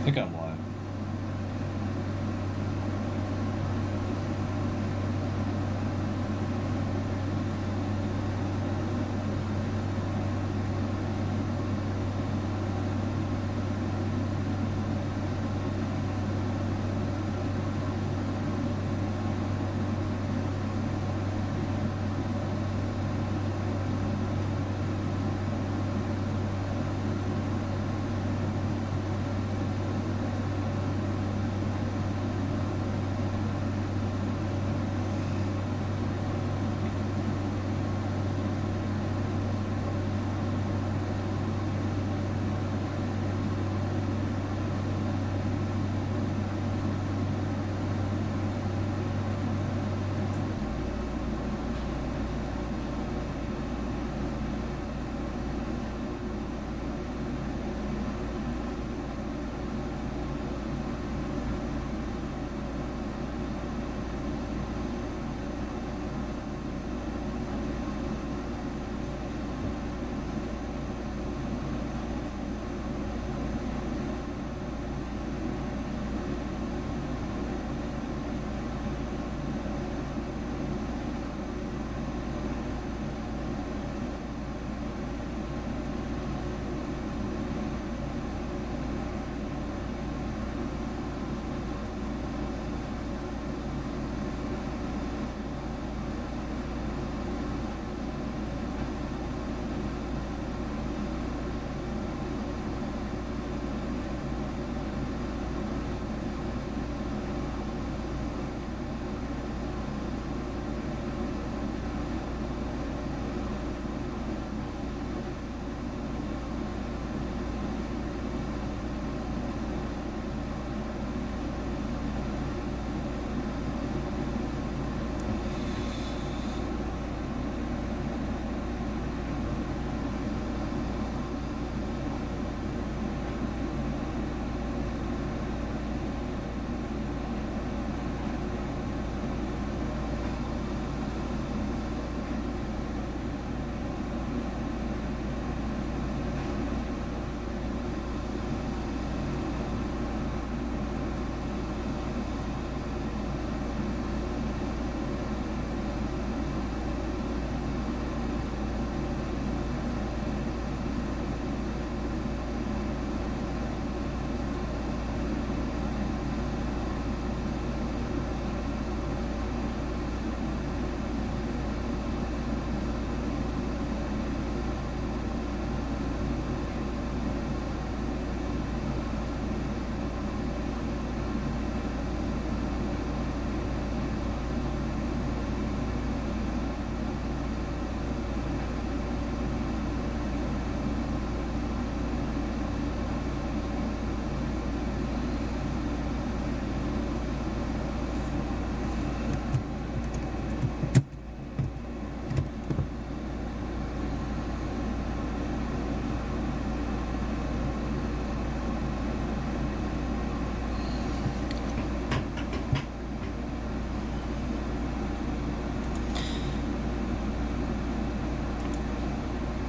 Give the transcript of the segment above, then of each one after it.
I think I'm live.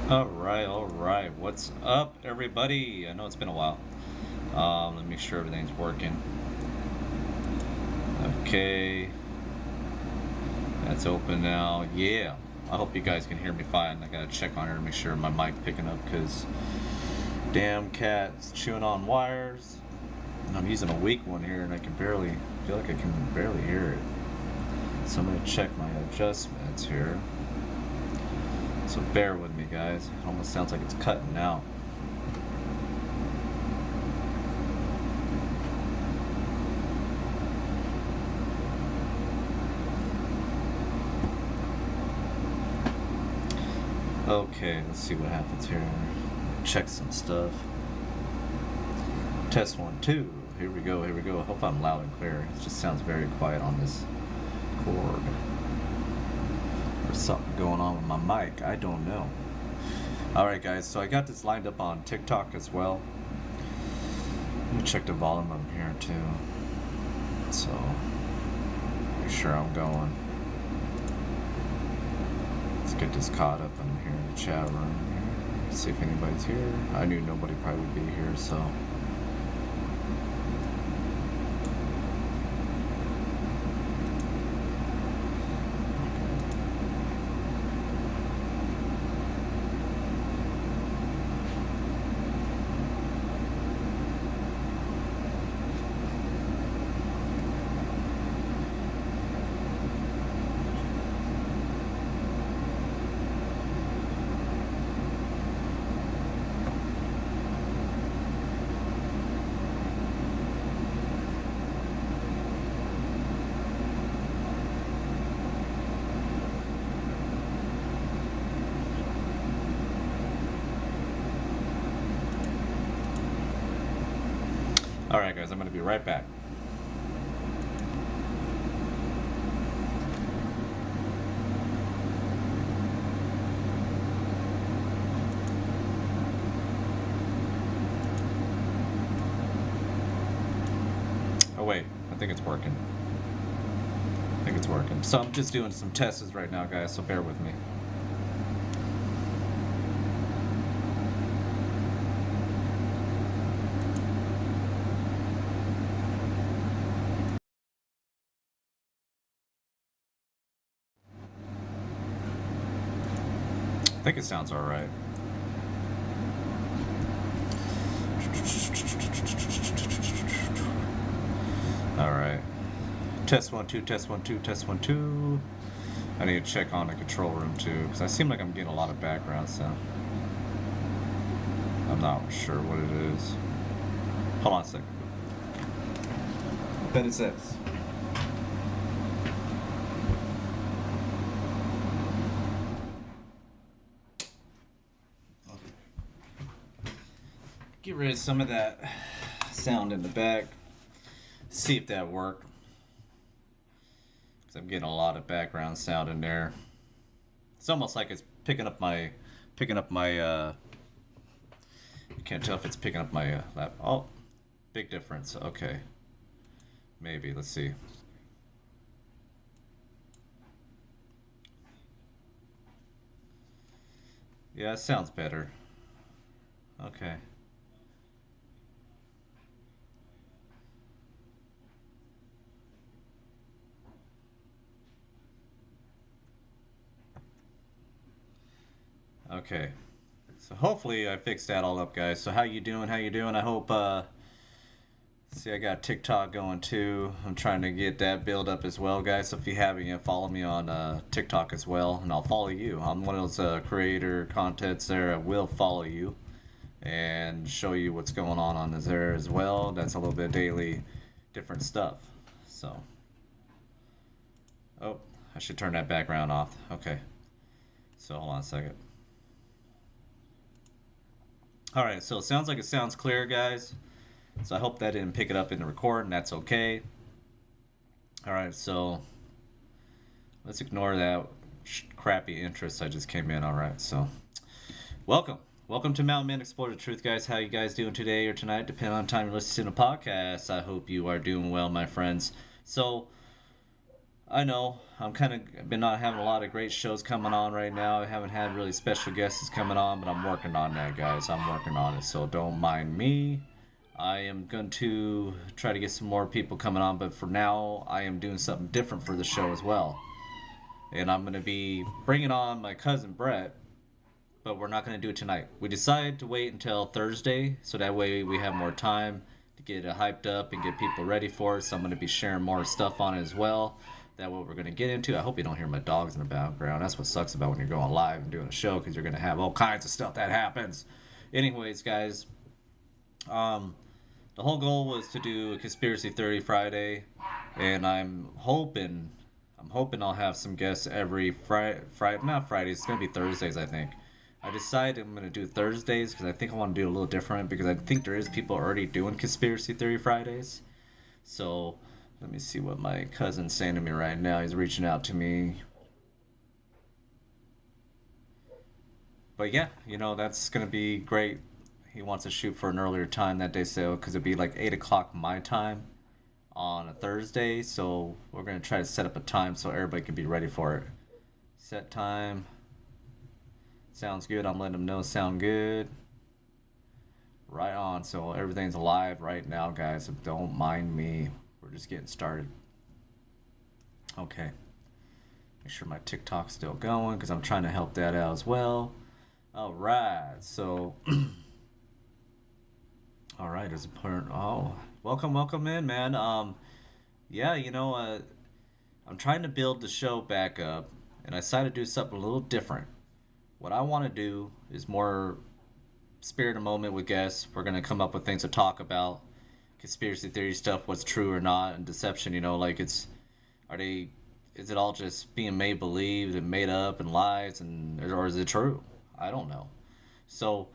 All right. What's up, everybody? I know it's been a while. Let me make sure everything's working. Okay. That's open now. Yeah. I hope you guys can hear me fine. I gotta check on her to make sure my mic's picking up because damn cat's chewing on wires. I'm using a weak one here and I feel like I can barely hear it. So I'm gonna check my adjustments here. So bear with me, guys. It almost sounds like it's cutting out. Okay, let's see what happens here. Check some stuff. Test 1, 2. Here we go, here we go. I hope I'm loud and clear. It just sounds very quiet on this cord. There's something going on with my mic. I don't know. Alright, guys, so I got this lined up on TikTok as well. Let me check the volume up here, too. So, make sure I'm going. Let's get this caught up in here in the chat room. See if anybody's here. I knew nobody probably would be here, so All right, guys, I'm going to be right back. Oh, wait. I think it's working. I think it's working. So I'm just doing some tests right now, guys, so bear with me. I think it sounds all right. All right. Test 1 2, test 1 2, test 1 2. I need to check on the control room too, because I seem like I'm getting a lot of background sound. I'm not sure what it is. Hold on a second. I bet it's this. Get rid of some of that sound in the back. See if that worked. Because I'm getting a lot of background sound in there. It's almost like it's picking up my you can't tell if it's picking up my lap. Oh, big difference. Okay. Maybe. Let's see. Yeah, it sounds better. Okay. Okay. So hopefully I fixed that all up, guys. So how you doing? How you doing? I hope see, I got TikTok going too. I'm trying to get that build up as well, guys. So if you haven't yet, follow me on TikTok as well, and I'll follow you. I'm one of those creator contents there. I will follow you and show you what's going on there as well. That's a little bit daily, different stuff. So, oh, I should turn that background off. Okay. So hold on a second. All right. So it sounds like it sounds clear, guys. So I hope that didn't pick it up in the recording. That's okay. All right. So let's ignore that crappy interest I just came in. All right, so welcome. Welcome to Mountain Man Explore the Truth, guys. How you guys doing today or tonight, depending on the time you're listening to the podcast. I hope you are doing well, my friends. So I know I'm kind of been not having a lot of great shows coming on right now. I haven't had really special guests coming on, but I'm working on that, guys. I'm working on it, so don't mind me. I am going to try to get some more people coming on, but for now, I am doing something different for the show as well. And I'm going to be bringing on my cousin Brett, but we're not going to do it tonight. We decided to wait until Thursday, so that way we have more time to get it hyped up and get people ready for it. So I'm going to be sharing more stuff on it as well. That's what we're going to get into. I hope you don't hear my dogs in the background. That's what sucks about when you're going live and doing a show, because you're going to have all kinds of stuff that happens. Anyways, guys, um, the whole goal was to do a conspiracy theory Friday, and I'm hoping I'll have some guests every Friday, not Fridays. It's gonna be Thursdays, I think. I decided I'm gonna do Thursdays because I think I want to do a little different, because I think there is people already doing conspiracy theory Fridays. So let me see what my cousin's saying to me right now. He's reaching out to me. But yeah, that's gonna be great. He wants to shoot for an earlier time that day, so because it'd be like 8 o'clock my time on a Thursday. So we're gonna try to set up a time so everybody can be ready for it. Set time. Sounds good. I'm letting them know. Sound good. Right on. So everything's live right now, guys. So don't mind me. We're just getting started. Okay. Make sure my TikTok's still going, because I'm trying to help that out as well. All right. So, all right. As a parent, welcome in, man. Yeah. I'm trying to build the show back up, and I decided to do something a little different. What I want to do is more spirit of moment with guests. We're gonna come up with things to talk about, conspiracy theory stuff, what's true or not, and deception. Like are they, is it all just being made believed and made up and lies, or is it true? I don't know. So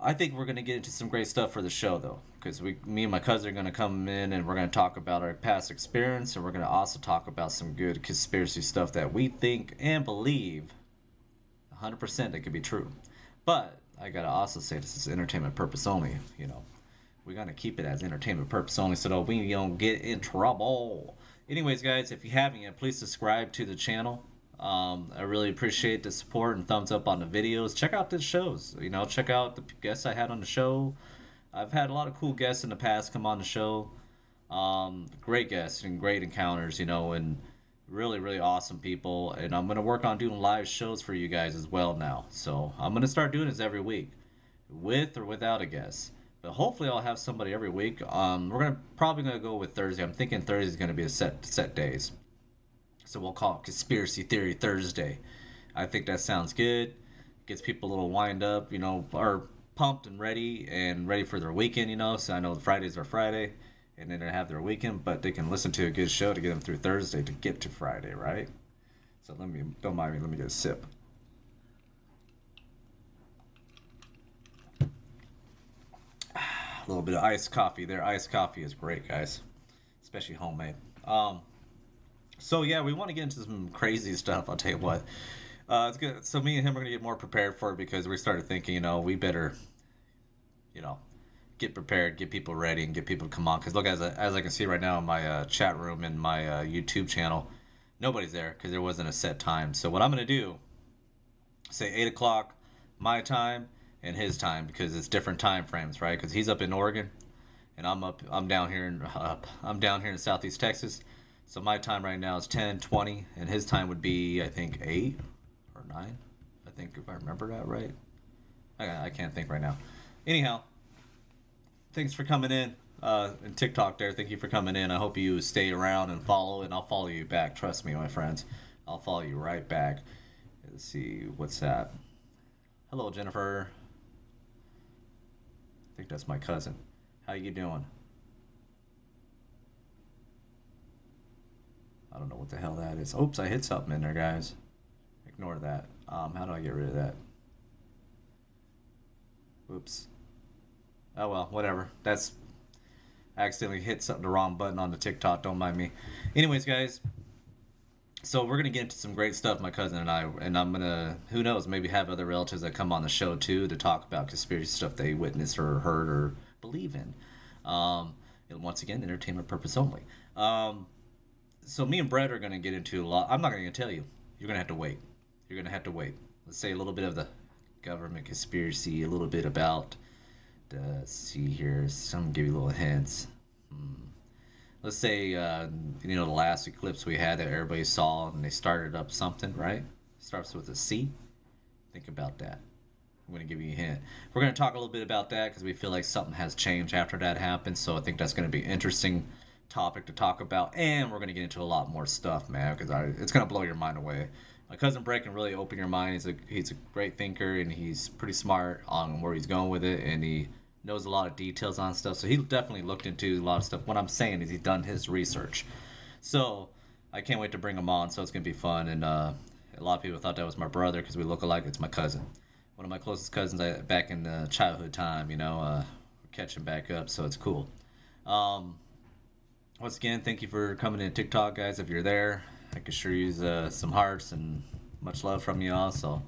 I think we're gonna get into some great stuff for the show though, because me and my cousin are gonna come in and we're gonna talk about our past experience, and we're gonna also talk about some good conspiracy stuff that we think and believe 100% that could be true. But I gotta also say this is entertainment purpose only. We're gonna keep it as entertainment purpose only so that we don't get in trouble. Anyways, guys, if you haven't yet, please subscribe to the channel. I really appreciate the support and thumbs up on the videos. Check out the shows. Check out the guests I had on the show. I've had a lot of cool guests in the past come on the show. Great guests and great encounters, and really, really awesome people. And I'm going to work on doing live shows for you guys as well now. So I'm going to start doing this every week, with or without a guest. But hopefully I'll have somebody every week. We're probably gonna go with Thursday. I'm thinking Thursday is gonna be a set days. So we'll call it Conspiracy Theory Thursday. I think that sounds good. Gets people a little wind up, or pumped and ready for their weekend, So I know Fridays are Friday, and then they have their weekend, but they can listen to a good show to get them through Thursday to get to Friday, right? So don't mind me. Let me get a sip. A little bit of iced coffee there. Iced coffee is great, guys, especially homemade. So yeah, we want to get into some crazy stuff. I'll tell you what. It's good. So me and him are gonna get more prepared for it because we started thinking, we better, you know, get prepared, get people ready, and get people to come on. Because look, as I can see right now in my chat room and my YouTube channel, nobody's there because there wasn't a set time. So what I'm gonna do, say 8 o'clock my time and his time, because it's different time frames, right? Because he's up in Oregon, and I'm down here in Southeast Texas. So my time right now is 10:20, and his time would be, I think, 8 or 9. I think, if I remember that right. I can't think right now. Anyhow, thanks for coming in. And TikTok there, thank you for coming in. I hope you stay around and follow, and I'll follow you back. Trust me, my friends. I'll follow you right back. Let's see, what's that? Hello, Jennifer. I think that's my cousin. How you doing? I don't know what the hell that is. Oops, I hit something in there, guys. Ignore that. How do I get rid of that? Oops. Oh well, whatever. I accidentally hit something the wrong button on the TikTok. Don't mind me. Anyways, guys. So we're gonna get into some great stuff, my cousin and I, and I'm gonna, who knows, maybe have other relatives that come on the show too to talk about conspiracy stuff they witnessed or heard or believe in. And once again, entertainment purpose only. So me and Brett are gonna get into a lot. I'm not gonna tell you. You're gonna have to wait. You're gonna have to wait. Let's say a little bit of the government conspiracy, a little bit about the, see here. Some give you little hints. Let's say the last eclipse we had that everybody saw, and they started up something, right? Starts with a C. Think about that. I'm going to give you a hint. We're going to talk a little bit about that because we feel like something has changed after that happened. So I think that's going to be an interesting topic to talk about, and we're going to get into a lot more stuff, man, because it's going to blow your mind away. My cousin Brett can really open your mind. He's a great thinker, and he's pretty smart on where he's going with it, and he knows a lot of details on stuff. So he definitely looked into a lot of stuff. What I'm saying is he's done his research. So I can't wait to bring him on. So it's gonna be fun. And a lot of people thought that was my brother because we look alike. It's my cousin, one of my closest cousins back in the childhood time. Catching back up. So it's cool. Once again, thank you for coming in TikTok, guys. If you're there, I can sure use some hearts and much love from you all. So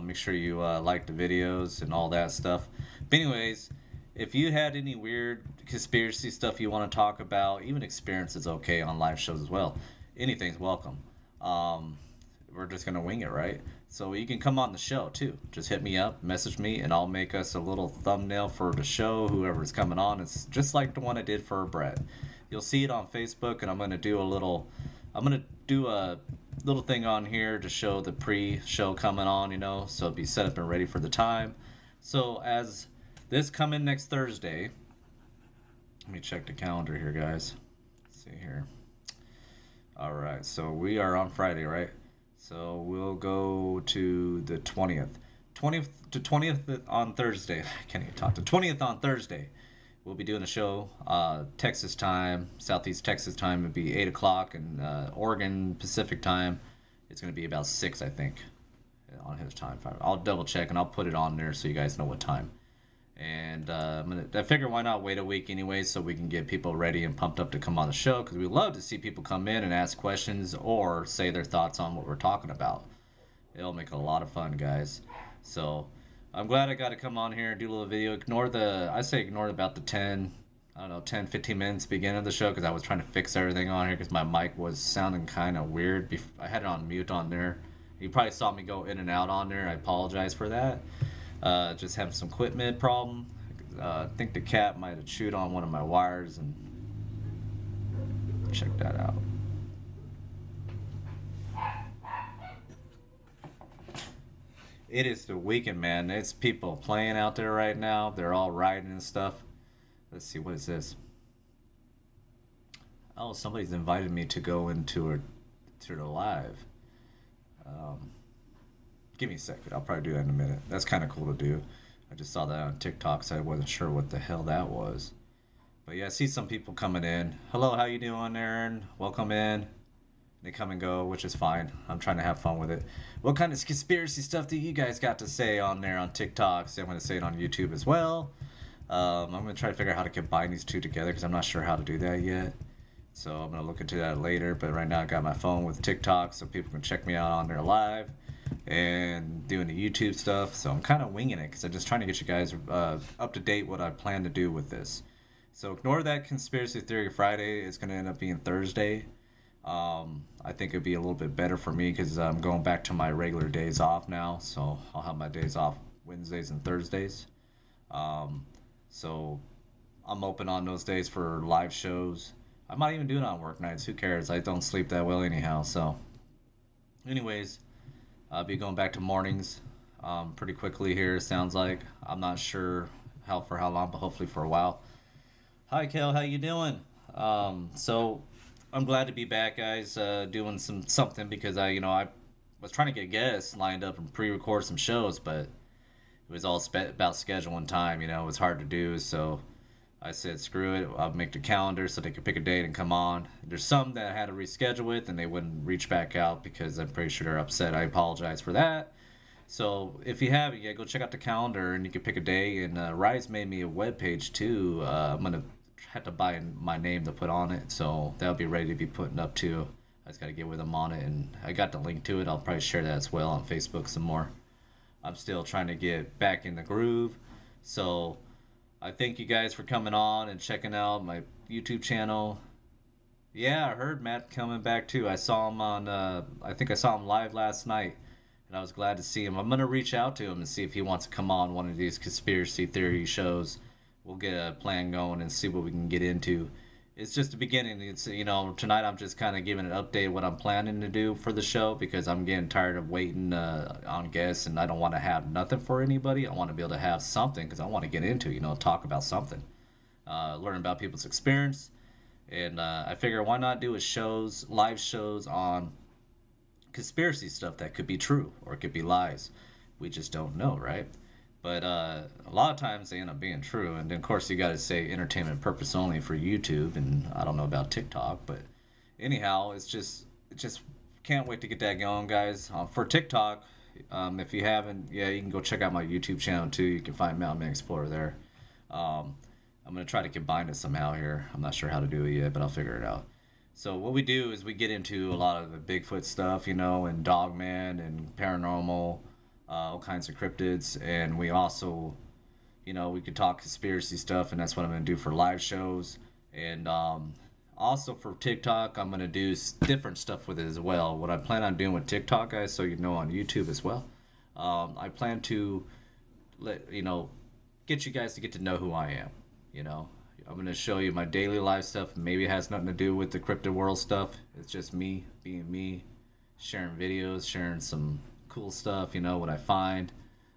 make sure you like the videos and all that stuff. But anyways, if you had any weird conspiracy stuff you want to talk about, even experience is okay on live shows as well. Anything's welcome. We're just gonna wing it, right? So you can come on the show too. Just hit me up, message me, and I'll make us a little thumbnail for the show. Whoever's coming on, it's just like the one I did for Brett. You'll see it on Facebook, and I'm gonna do a little thing on here to show the pre-show coming on, so be set up and ready for the time. So as this coming next Thursday, let me check the calendar here, guys. Let's see here. All right, so we are on Friday, right? So we'll go to the 20th. 20th on Thursday. I can't even talk. The 20th on Thursday. We'll be doing a show, Texas time, Southeast Texas time would be 8 o'clock, and Oregon Pacific time, it's going to be about 6, I think. on his time. I'll double check and I'll put it on there so you guys know what time. And I figure why not wait a week anyway so we can get people ready and pumped up to come on the show because we love to see people come in and ask questions or say their thoughts on what we're talking about. It'll make it a lot of fun, guys. So I'm glad I got to come on here and do a little video. Ignore about the 10, I don't know, 10, 15 minutes beginning of the show because I was trying to fix everything on here because my mic was sounding kind of weird. I had it on mute on there. You probably saw me go in and out on there. I apologize for that. Just having some equipment problem. I think the cat might have chewed on one of my wires and check that out. It is the weekend, man. It's people playing out there right now. They're all riding and stuff. Let's see, what is this? Oh, somebody's invited me to go to the live. Um, Give me a second. I'll probably do that in a minute. That's kind of cool to do. I just saw that on TikTok, so I wasn't sure what the hell that was. But yeah, I see some people coming in. Hello, how you doing, Aaron? Welcome in. They come and go, which is fine. I'm trying to have fun with it. What kind of conspiracy stuff do you guys got to say on there on TikTok? So I'm going to say it on YouTube as well. I'm going to try to figure out how to combine these two together because I'm not sure how to do that yet. So I'm going to look into that later. But right now I got my phone with TikTok so people can check me out on there live and doing the YouTube stuff. So I'm kind of winging it because I'm just trying to get you guys up to date what I plan to do with this. So ignore that Conspiracy Theory Friday. It's going to end up being Thursday. I think it'd be a little bit better for me because I'm going back to my regular days off now. So I'll have my days off Wednesdays and Thursdays. So I'm open on those days for live shows. I might even do it on work nights. Who cares? I don't sleep that well anyhow. So anyways, I'll be going back to mornings pretty quickly here, sounds like. I'm not sure for how long, but hopefully for a while. Hi, Kel. How you doing? So I'm glad to be back, guys, doing something because I was trying to get guests lined up and pre-record some shows, but it was all about scheduling time. It was hard to do, so I said, screw it. I'll make the calendar so they could pick a date and come on. There's some that I had to reschedule with, and they wouldn't reach back out because I'm pretty sure they're upset. I apologize for that. So if you haven't yet, go check out the calendar, and you can pick a day. And Rise made me a web page too. I'm gonna have to buy my name to put on it, so that'll be ready to be putting up too. I just gotta get with them on it, and I got the link to it. I'll probably share that as well on Facebook some more. I'm still trying to get back in the groove, so I thank you guys for coming on and checking out my YouTube channel. Yeah, I heard Matt coming back too. I saw him on, I think I saw him live last night, and I was glad to see him. I'm going to reach out to him and see if he wants to come on one of these conspiracy theory shows. We'll get a plan going and see what we can get into. It's just the beginning. Tonight I'm just kind of giving an update what I'm planning to do for the show because I'm getting tired of waiting on guests, and I don't want to have nothing for anybody. I want to be able to have something because I want to get into, talk about something, learn about people's experience, and I figure why not do live shows on conspiracy stuff that could be true or it could be lies. We just don't know, right? But a lot of times they end up being true. And then, of course, you got to say entertainment purpose only for YouTube. And I don't know about TikTok. But anyhow, it just can't wait to get that going, guys. For TikTok, if you haven't, yeah, you can go check out my YouTube channel, too. You can find Mountain Man Explorer there. I'm going to try to combine it somehow here. I'm not sure how to do it yet, but I'll figure it out. So what we do is we get into a lot of the Bigfoot stuff, and Dogman and paranormal, all kinds of cryptids, and we also, we could talk conspiracy stuff, and that's what I'm going to do for live shows, and also for TikTok, I'm going to do different stuff with it as well. What I plan on doing with TikTok, guys, so on YouTube as well, I plan to get you guys to get to know who I am, I'm going to show you my daily life stuff. Maybe it has nothing to do with the cryptid world stuff. It's just me being me, sharing videos, sharing some cool stuff, what I find.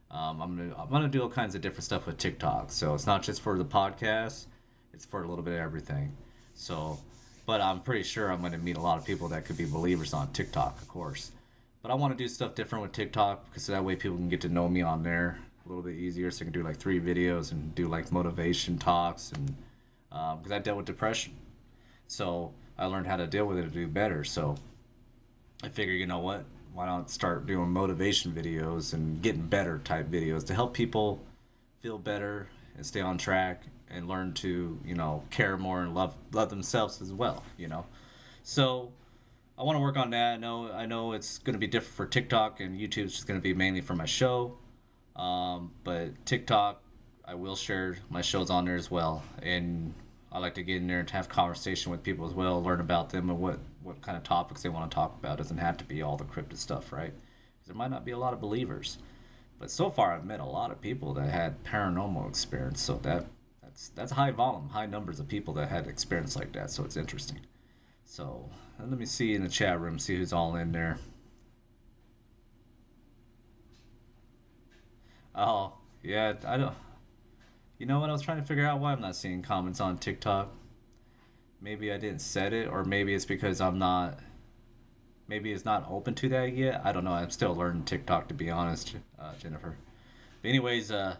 I'm gonna do all kinds of different stuff with TikTok. So it's not just for the podcast, it's for a little bit of everything. So, but I'm pretty sure I'm gonna meet a lot of people that could be believers on TikTok, of course. But I want to do stuff different with TikTok because that way people can get to know me on there a little bit easier. So I can do like 3 videos and do like motivation talks, and because I dealt with depression, so I learned how to deal with it to do better. So I figure, what? why not start doing motivation videos and getting better type videos to help people feel better and stay on track and learn to, care more and love themselves as well, So I want to work on that. I know it's going to be different for TikTok, and YouTube's just going to be mainly for my show. But TikTok, I will share my shows on there as well, and I like to get in there and have conversation with people as well, learn about them and what kind of topics they want to talk about. It doesn't have to be all the cryptid stuff, right? 'Cause there might not be a lot of believers, but so far I've met a lot of people that had paranormal experience. So that's high volume, high numbers of people that had experience like that. So it's interesting. So let me see in the chat room, see who's all in there. Oh, yeah, I don't. You know what? I was trying to figure out why I'm not seeing comments on TikTok. Maybe I didn't set it, or maybe it's because I'm not. Maybe it's not open to that yet. I don't know. I'm still learning TikTok, to be honest, Jennifer. But anyways, let's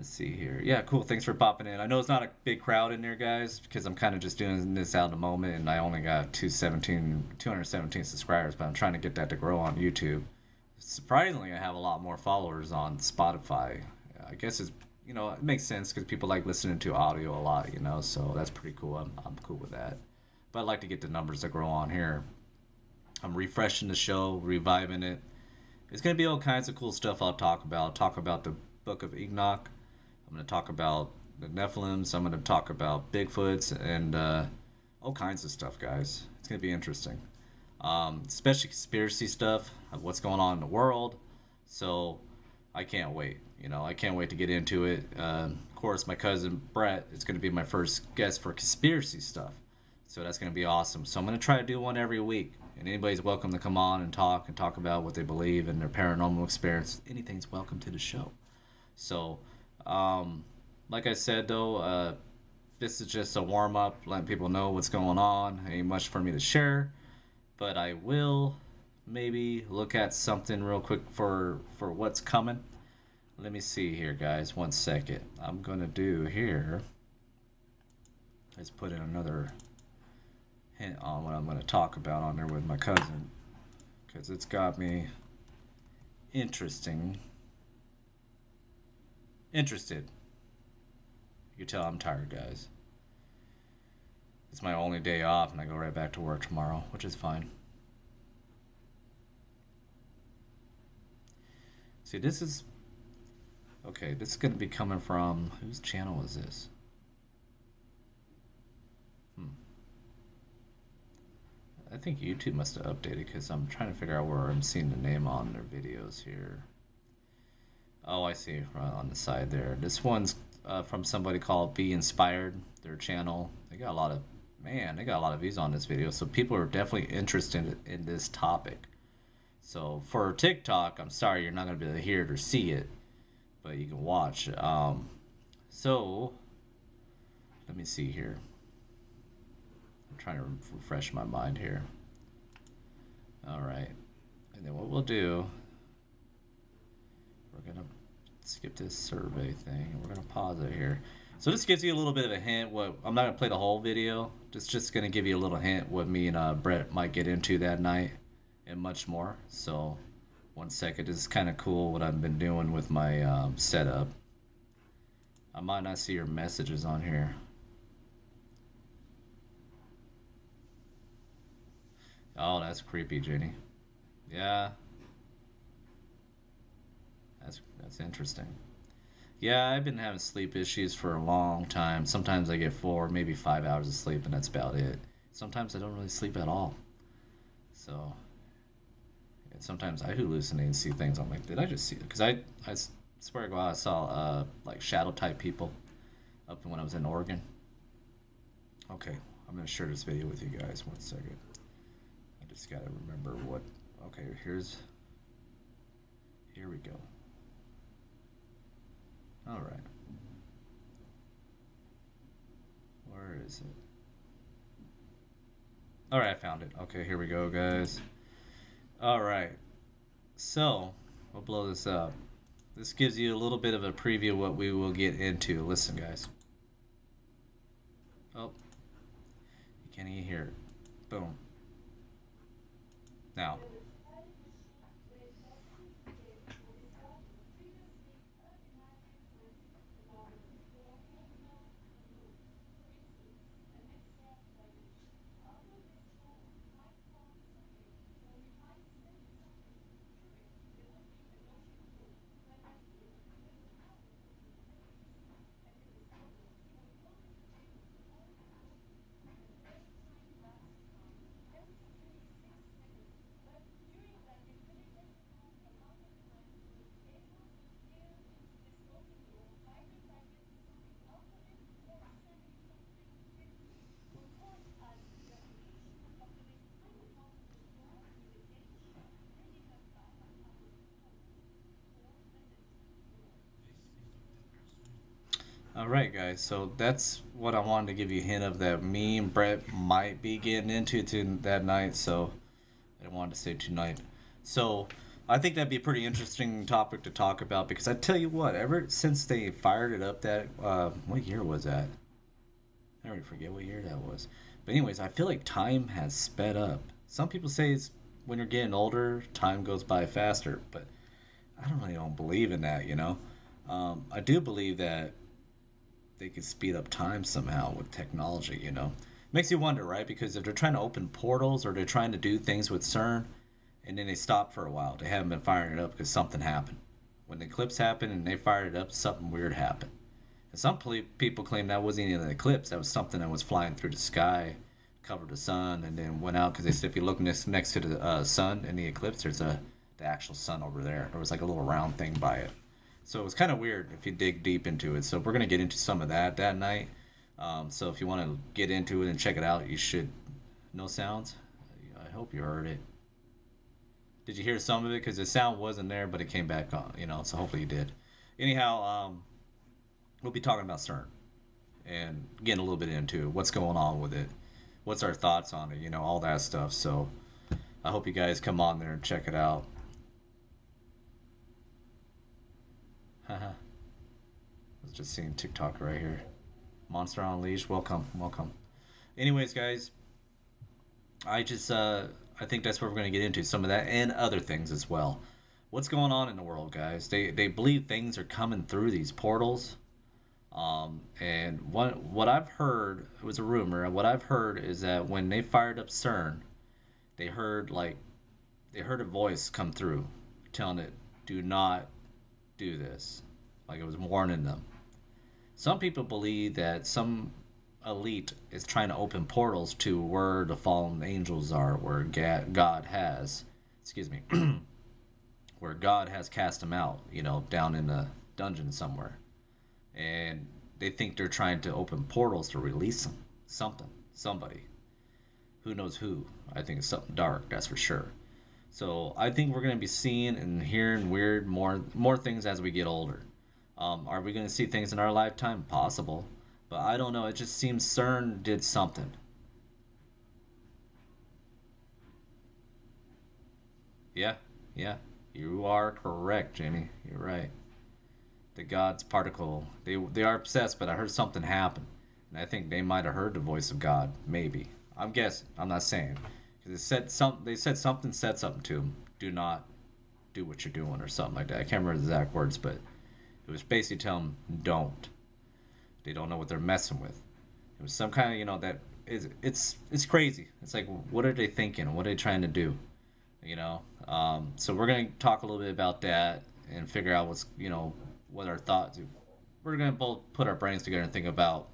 see here. Yeah, cool. Thanks for popping in. I know it's not a big crowd in there, guys, because I'm kind of just doing this out in the moment, and I only got 217 subscribers, but I'm trying to get that to grow on YouTube. Surprisingly, I have a lot more followers on Spotify. I guess it makes sense because people like listening to audio a lot, so that's pretty cool. I'm cool with that. But I'd like to get the numbers to grow on here. I'm refreshing the show, reviving it. It's going to be all kinds of cool stuff I'll talk about. I'll talk about the Book of Enoch. I'm going to talk about the Nephilims. I'm going to talk about Bigfoots and all kinds of stuff, guys. It's going to be interesting. Especially conspiracy stuff, of what's going on in the world. So I can't wait. I can't wait to get into it. Of course, my cousin Brett is going to be my first guest for conspiracy stuff. So that's going to be awesome. So I'm going to try to do one every week. And anybody's welcome to come on and talk about what they believe and their paranormal experience. Anything's welcome to the show. So, like I said, though, this is just a warm up, letting people know what's going on. Ain't much for me to share, but I will maybe look at something real quick for what's coming. Let me see here, guys. 1 second. I'm gonna do here. Let's put in another hint on what I'm gonna talk about on there with my cousin, because it's got me interested. You can tell I'm tired, guys. It's my only day off, and I go right back to work tomorrow, which is fine. See, this is okay. This is going to be coming from whose channel is this? I think YouTube must have updated because I'm trying to figure out where I'm seeing the name on their videos here. Oh, I see, right on the side there. This one's from somebody called Be Inspired. Their channel. They got a lot of views on this video, so people are definitely interested in this topic. So for TikTok, I'm sorry you're not gonna be able to hear it or see it, but you can watch. So let me see here. I'm trying to refresh my mind here. All right, and then what we'll do, we're gonna skip this survey thing, and we're gonna pause it here. So this gives you a little bit of a hint. What I'm not gonna play the whole video. Just gonna give you a little hint what me and Brett might get into that night, and much more. So 1 second. This is kind of cool what I've been doing with my setup. I might not see your messages on here. Oh, that's creepy, Jenny. Yeah, that's interesting. Yeah, I've been having sleep issues for a long time. Sometimes I get 4, maybe 5 hours of sleep, and that's about it. Sometimes I don't really sleep at all. So, and sometimes I hallucinate and see things. I'm like, did I just see it? Because I swear to God, I saw like shadow type people up when I was in Oregon. Okay, I'm gonna share this video with you guys. 1 second. I just gotta remember what. Okay, here we go. All right. Where is it? All right, I found it. Okay, here we go, guys. All right. So, we'll blow this up. This gives you a little bit of a preview of what we will get into. Listen, guys. Oh, you can't even hear it. Boom. Now, all right, guys. So that's what I wanted to give you a hint of that me and Brett might be getting into that night. So I didn't want to say tonight. So I think that'd be a pretty interesting topic to talk about because I tell you what, ever since they fired it up, that what year was that? I already forget what year that was. But anyways, I feel like time has sped up. Some people say it's when you're getting older, time goes by faster, but I don't really don't believe in that. I do believe that they could speed up time somehow with technology. Makes you wonder, right? Because if they're trying to open portals or they're trying to do things with CERN, and then they stop for a while, they haven't been firing it up because something happened. When the eclipse happened and they fired it up, something weird happened. And some people claim that wasn't even an eclipse. That was something that was flying through the sky, covered the sun, and then went out. Because they said if you look next to the sun in the eclipse, there's the actual sun over there. There was like a little round thing by it. So it was kind of weird if you dig deep into it. So we're gonna get into some of that night. So if you want to get into it and check it out, you should. No sounds. I hope you heard it. Did you hear some of it? Because the sound wasn't there, but it came back on. So hopefully you did. Anyhow, we'll be talking about CERN and getting a little bit into what's going on with it, what's our thoughts on it, all that stuff. So I hope you guys come on there and check it out. Haha. I was just seeing TikTok right here. Monster Unleashed, welcome, welcome. Anyways, guys, I think that's what we're gonna get into some of that and other things as well. What's going on in the world, guys? They believe things are coming through these portals. And what I've heard, it was a rumor. What I've heard is that when they fired up CERN, they heard like they heard a voice come through, telling it, "Do not do this," like it was warning them. Some people believe that some elite is trying to open portals to where the fallen angels are, where God has, excuse me, where God has cast them out, down in the dungeon somewhere. And they think they're trying to open portals to release them. Somebody. Who knows who? I think it's something dark, that's for sure. So I think we're going to be seeing and hearing weird more things as we get older. Are we going to see things in our lifetime? Possible. But I don't know. It just seems CERN did something. Yeah, yeah. You are correct, Jamie. You're right. The God's particle. They are obsessed, but I heard something happen. And I think they might have heard the voice of God. Maybe. I'm guessing. I'm not saying. Because they said something said something to them. Do not do what you're doing or something like that. I can't remember the exact words, but it was basically telling them don't. They don't know what they're messing with. It was some kind of that is it's crazy. It's like what are they thinking? What are they trying to do? So we're gonna talk a little bit about that and figure out what our thoughts. We're gonna both put our brains together and think about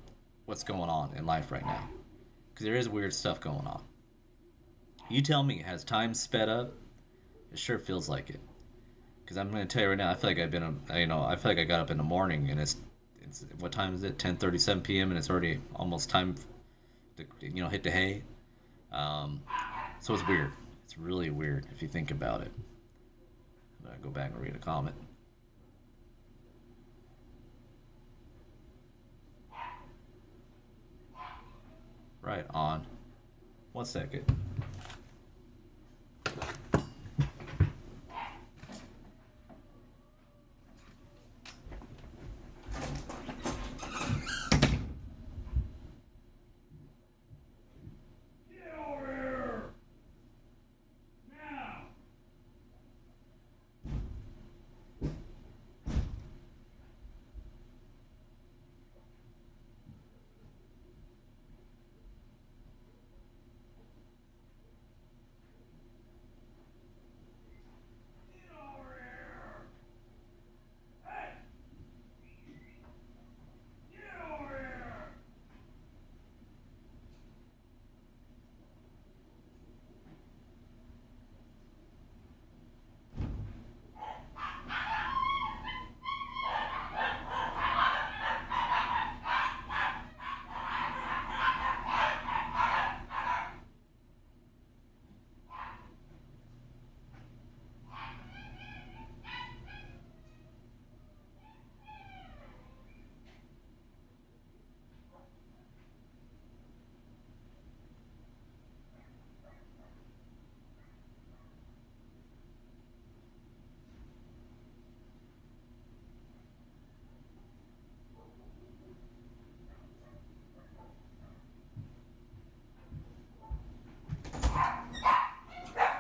what's going on in life right now because there is weird stuff going on. You tell me, has time sped up? It sure feels like it. Because I'm gonna tell you right now, I feel like I feel like I got up in the morning and it's what time is it? 10:37 p.m. and it's already almost time to hit the hay. Um, so it's weird. It's really weird if you think about it. I'm gonna go back and read a comment. Right on. 1 second.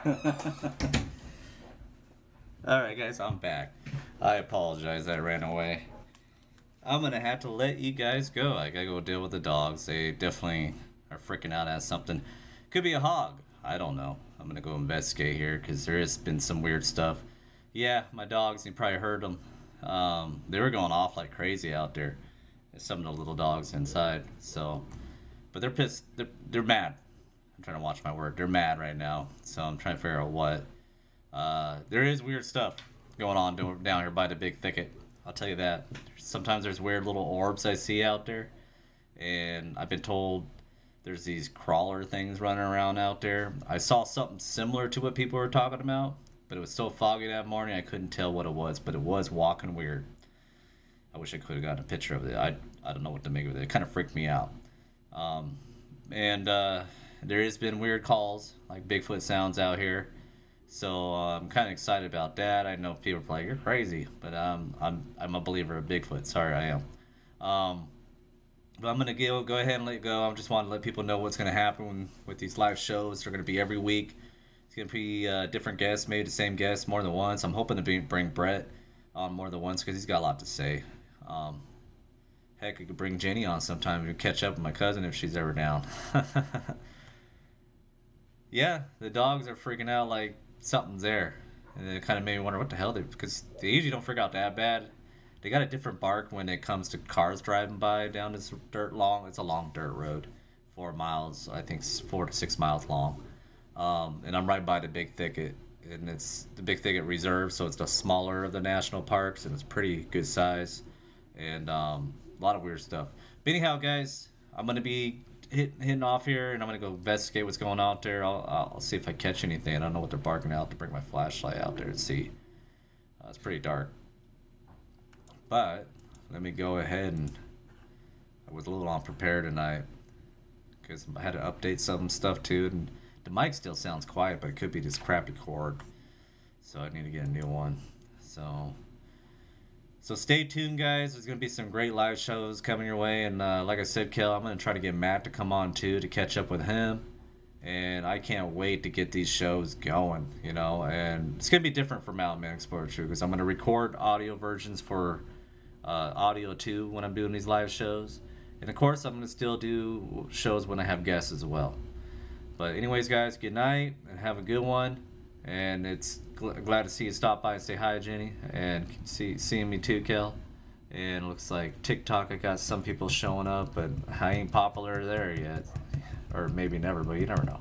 Alright, guys, I'm back. I apologize, I ran away. I'm gonna have to let you guys go. I gotta go deal with the dogs. They definitely are freaking out at something. Could be a hog. I don't know. I'm gonna go investigate here because there has been some weird stuff. Yeah, my dogs, you probably heard them. They were going off like crazy out there. Some of the little dogs inside. So, but they're pissed. They're mad. I'm trying to watch my word. They're mad right now. So I'm trying to figure out what. There is weird stuff going on down here by the big thicket. I'll tell you that. Sometimes there's weird little orbs I see out there, and I've been told there's these crawler things running around out there. I saw something similar to what people were talking about, but it was so foggy that morning I couldn't tell what it was, but it was walking weird. I wish I could have gotten a picture of it. I don't know what to make of it. It kind of freaked me out. Um, and there has been weird calls, like Bigfoot sounds out here. So I'm kind of excited about that. I know people are like, "You're crazy," but I'm a believer of Bigfoot. Sorry, I am. Um, but I'm gonna go ahead and let go. I just want to let people know what's gonna happen with these live shows. They're gonna be every week. It's gonna be different guests, maybe the same guest more than once. I'm hoping to bring Brett on more than once because he's got a lot to say. Um, Heck, I could bring Jenny on sometime and catch up with my cousin if she's ever down. Yeah, the dogs are freaking out like something's there. And it kind of made me wonder what the hell they, because they usually don't freak out that bad. They got a different bark when it comes to cars driving by down this it's a long dirt road. 4 miles, I think 4 to 6 miles long. And I'm right by the big thicket. And it's the big thicket reserve, so it's the smaller of the national parks, and it's pretty good size. And a lot of weird stuff. But anyhow, guys, I'm gonna be hitting off here, and I'm gonna go investigate what's going on out there. I'll see if I catch anything. I don't know what they're barking out to bring my flashlight out there and see. It's pretty dark, but let me go ahead and I was a little unprepared tonight because I had to update some stuff too, and the mic still sounds quiet, but it could be this crappy cord, so I need to get a new one. So stay tuned, guys. There's gonna be some great live shows coming your way, and like I said, Kel, I'm gonna try to get Matt to come on too to catch up with him. And I can't wait to get these shows going, And it's gonna be different for Mountain Man Explorer too, because I'm gonna record audio versions for audio too when I'm doing these live shows, and of course I'm gonna still do shows when I have guests as well. But anyways, guys, good night and have a good one. And it's glad to see you stop by and say hi, Jenny, and seeing me too, Kel. And it looks like TikTok, I got some people showing up, but I ain't popular there yet, or maybe never, but you never know.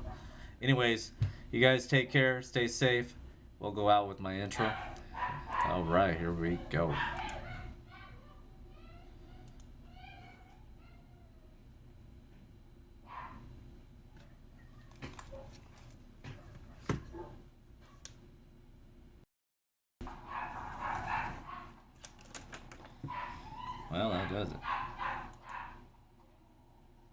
Anyways, you guys take care, stay safe. We'll go out with my intro. All right, here we go. Well, that does it.